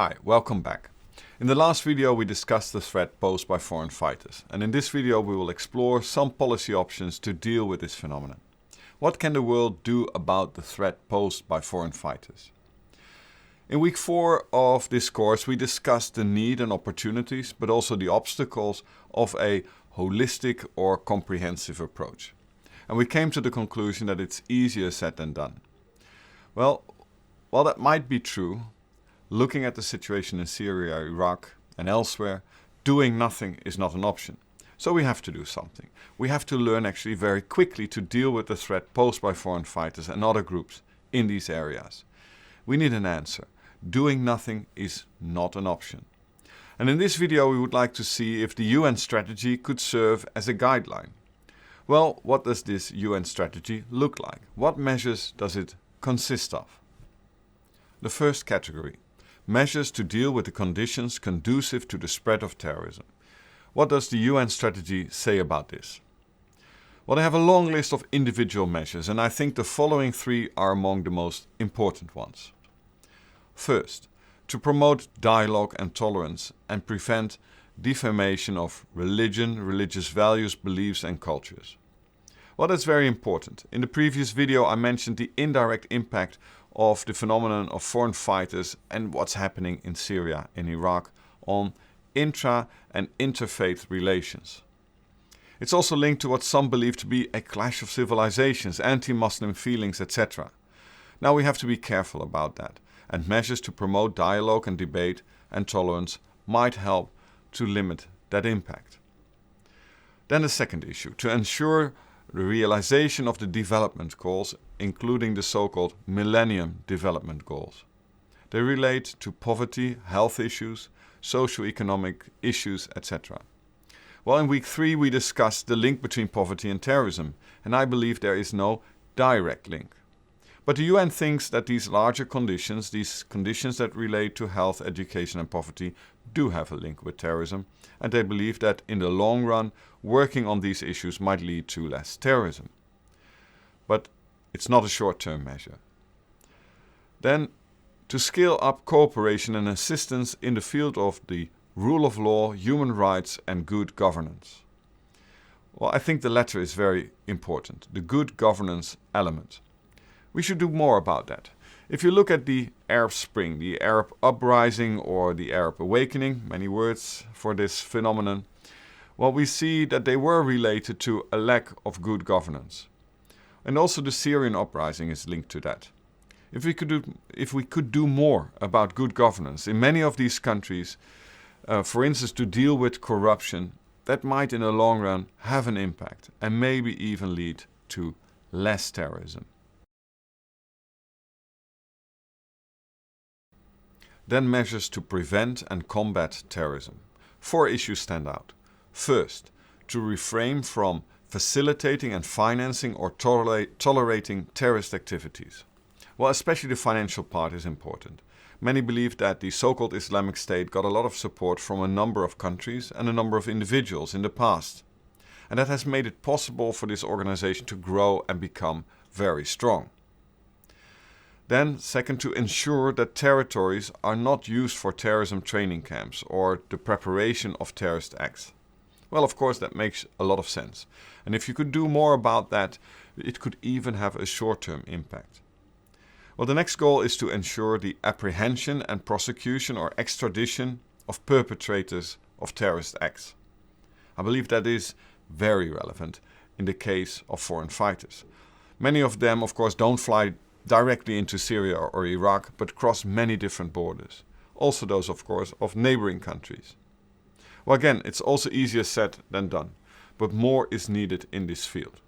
Hi, welcome back. In the last video we discussed the threat posed by foreign fighters, and in this video we will explore some policy options to deal with this phenomenon. What can the world do about the threat posed by foreign fighters? In week 4 of this course we discussed the need and opportunities, but also the obstacles of a holistic or comprehensive approach. And we came to the conclusion that it's easier said than done. Well, while that might be true, looking at the situation in Syria, Iraq and elsewhere, doing nothing is not an option. So we have to do something. We have to learn actually very quickly to deal with the threat posed by foreign fighters and other groups in these areas. We need an answer. Doing nothing is not an option. And in this video we would like to see if the UN strategy could serve as a guideline. Well, what does this UN strategy look like? What measures does it consist of? The first category. Measures to deal with the conditions conducive to the spread of terrorism. What does the UN strategy say about this? Well, they have a long list of individual measures, and I think the following 3 are among the most important ones. First, to promote dialogue and tolerance and prevent defamation of religion, religious values, beliefs and cultures. Well, that's very important. In the previous video I mentioned the indirect impact of the phenomenon of foreign fighters and what's happening in Syria and Iraq on intra- and interfaith relations. It's also linked to what some believe to be a clash of civilizations, anti-Muslim feelings, etc. Now we have to be careful about that, and measures to promote dialogue and debate and tolerance might help to limit that impact. Then the second issue, to ensure the realization of the development goals, including the so-called Millennium Development Goals. They relate to poverty, health issues, socio-economic issues, etc. Well, in week 3 we discussed the link between poverty and terrorism, and I believe there is no direct link. But the UN thinks that these larger conditions, these conditions that relate to health, education and poverty, do have a link with terrorism, and they believe that in the long run working on these issues might lead to less terrorism. But it's not a short-term measure. Then, to scale up cooperation and assistance in the field of the rule of law, human rights and good governance. Well, I think the latter is very important, the good governance element. We should do more about that. If you look at the Arab Spring, the Arab uprising or the Arab awakening, many words for this phenomenon, well, we see that they were related to a lack of good governance. And also the Syrian uprising is linked to that. If we could do more about good governance in many of these countries, for instance to deal with corruption, that might in the long run have an impact and maybe even lead to less terrorism. Then measures to prevent and combat terrorism. 4 issues stand out. First, to refrain from facilitating and financing or tolerating terrorist activities. Well, especially the financial part is important. Many believe that the so-called Islamic State got a lot of support from a number of countries and a number of individuals in the past. And that has made it possible for this organization to grow and become very strong. Then, second, to ensure that territories are not used for terrorism training camps or the preparation of terrorist acts. Well, of course, that makes a lot of sense. And if you could do more about that, it could even have a short-term impact. Well, the next goal is to ensure the apprehension and prosecution or extradition of perpetrators of terrorist acts. I believe that is very relevant in the case of foreign fighters. Many of them, of course, don't fly directly into Syria or Iraq, but cross many different borders. Also those, of course, of neighboring countries. Well, again, it's also easier said than done, but more is needed in this field.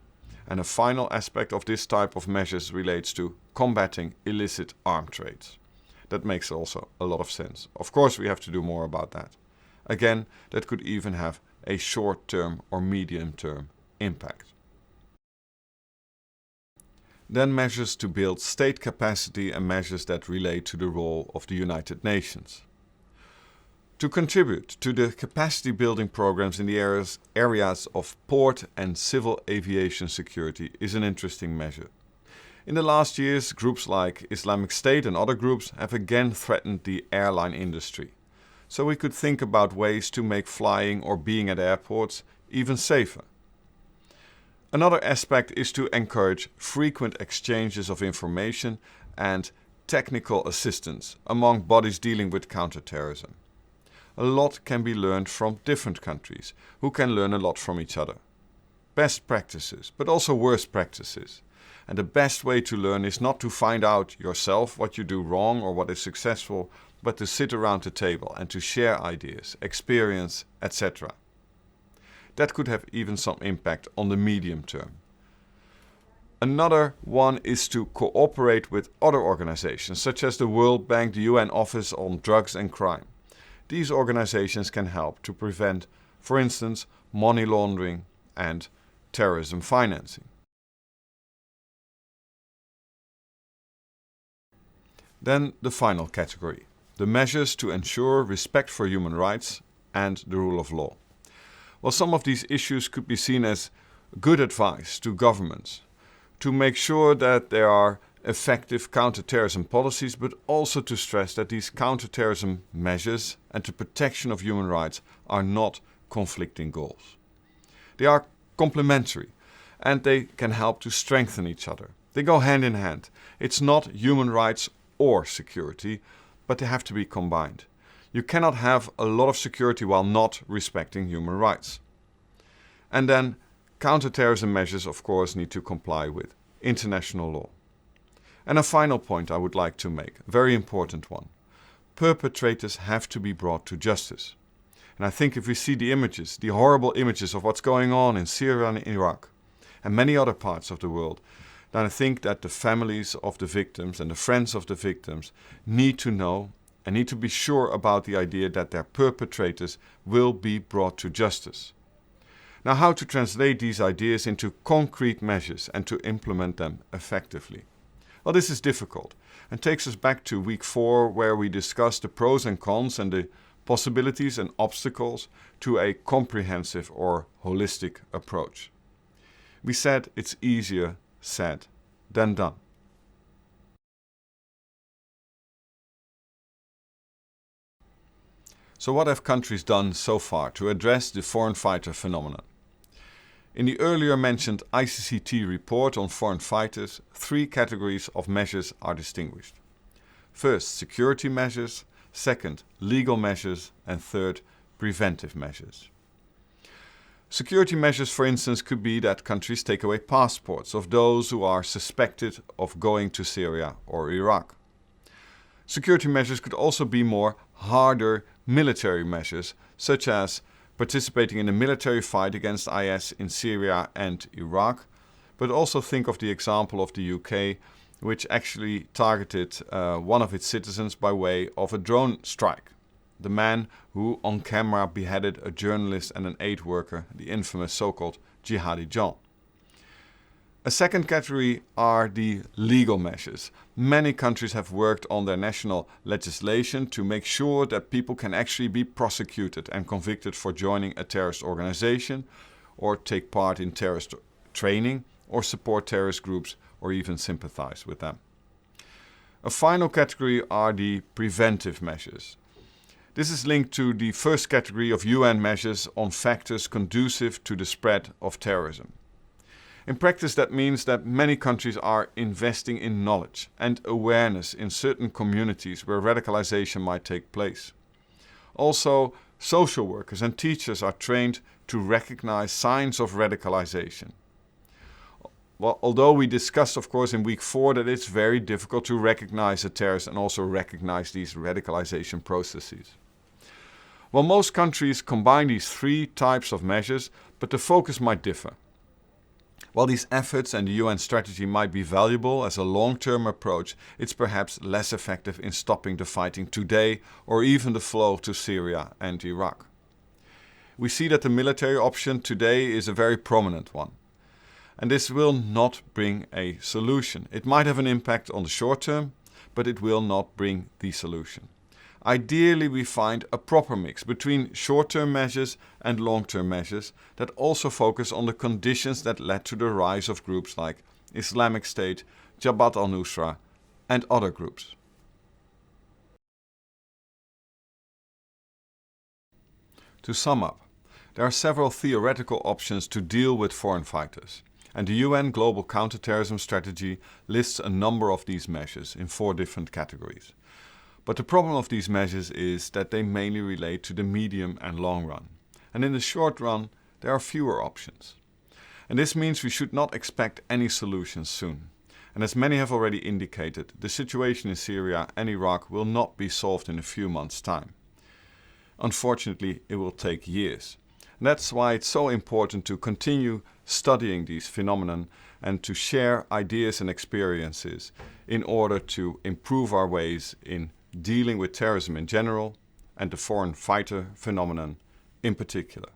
And a final aspect of this type of measures relates to combating illicit arms trades. That makes also a lot of sense. Of course, we have to do more about that. Again, that could even have a short-term or medium-term impact. Then measures to build state capacity and measures that relate to the role of the United Nations. To contribute to the capacity building programs in the areas of port and civil aviation security is an interesting measure. In the last years, groups like Islamic State and other groups have again threatened the airline industry. So we could think about ways to make flying or being at airports even safer. Another aspect is to encourage frequent exchanges of information and technical assistance among bodies dealing with counterterrorism. A lot can be learned from different countries, who can learn a lot from each other. Best practices, but also worst practices. And the best way to learn is not to find out yourself what you do wrong or what is successful, but to sit around the table and to share ideas, experience, etc. That could have even some impact on the medium term. Another one is to cooperate with other organizations, such as the World Bank, the UN Office on Drugs and Crime. These organizations can help to prevent, for instance, money laundering and terrorism financing. Then the final category, the measures to ensure respect for human rights and the rule of law. Well, some of these issues could be seen as good advice to governments to make sure that there are effective counterterrorism policies, but also to stress that these counterterrorism measures and the protection of human rights are not conflicting goals. They are complementary and they can help to strengthen each other. They go hand in hand. It's not human rights or security, but they have to be combined. You cannot have a lot of security while not respecting human rights. And then counterterrorism measures, of course, need to comply with international law. And a final point I would like to make, a very important one. Perpetrators have to be brought to justice. And I think if we see the images, the horrible images of what's going on in Syria and Iraq and many other parts of the world, then I think that the families of the victims and the friends of the victims need to know and need to be sure about the idea that their perpetrators will be brought to justice. Now, how to translate these ideas into concrete measures and to implement them effectively? Well, this is difficult and takes us back to week 4, where we discussed the pros and cons and the possibilities and obstacles to a comprehensive or holistic approach. We said it's easier said than done. So what have countries done so far to address the foreign fighter phenomenon? In the earlier mentioned ICCT report on foreign fighters, 3 categories of measures are distinguished. First, security measures. Second, legal measures. And third, preventive measures. Security measures, for instance, could be that countries take away passports of those who are suspected of going to Syria or Iraq. Security measures could also be more harder military measures, such as participating in a military fight against IS in Syria and Iraq, but also think of the example of the UK, which actually targeted one of its citizens by way of a drone strike. The man who on camera beheaded a journalist and an aid worker, the infamous so-called Jihadi John. A second category are the legal measures. Many countries have worked on their national legislation to make sure that people can actually be prosecuted and convicted for joining a terrorist organization or take part in terrorist training or support terrorist groups or even sympathize with them. A final category are the preventive measures. This is linked to the first category of UN measures on factors conducive to the spread of terrorism. In practice, that means that many countries are investing in knowledge and awareness in certain communities where radicalization might take place. Also, social workers and teachers are trained to recognize signs of radicalization. Well, although we discussed, of course, in week 4 that it's very difficult to recognize a terrorist and also recognize these radicalization processes. Well, most countries combine these 3 types of measures, but the focus might differ. While these efforts and the UN strategy might be valuable as a long-term approach, it's perhaps less effective in stopping the fighting today or even the flow to Syria and Iraq. We see that the military option today is a very prominent one. And this will not bring a solution. It might have an impact on the short term, but it will not bring the solution. Ideally, we find a proper mix between short-term measures and long-term measures that also focus on the conditions that led to the rise of groups like Islamic State, Jabhat al-Nusra and other groups. To sum up, there are several theoretical options to deal with foreign fighters, and the UN Global Counterterrorism Strategy lists a number of these measures in 4 different categories. But the problem of these measures is that they mainly relate to the medium and long run, and in the short run there are fewer options. And this means we should not expect any solutions soon. And as many have already indicated, the situation in Syria and Iraq will not be solved in a few months' time. Unfortunately, it will take years. And that's why it's so important to continue studying these phenomena and to share ideas and experiences in order to improve our ways in dealing with terrorism in general and the foreign fighter phenomenon in particular.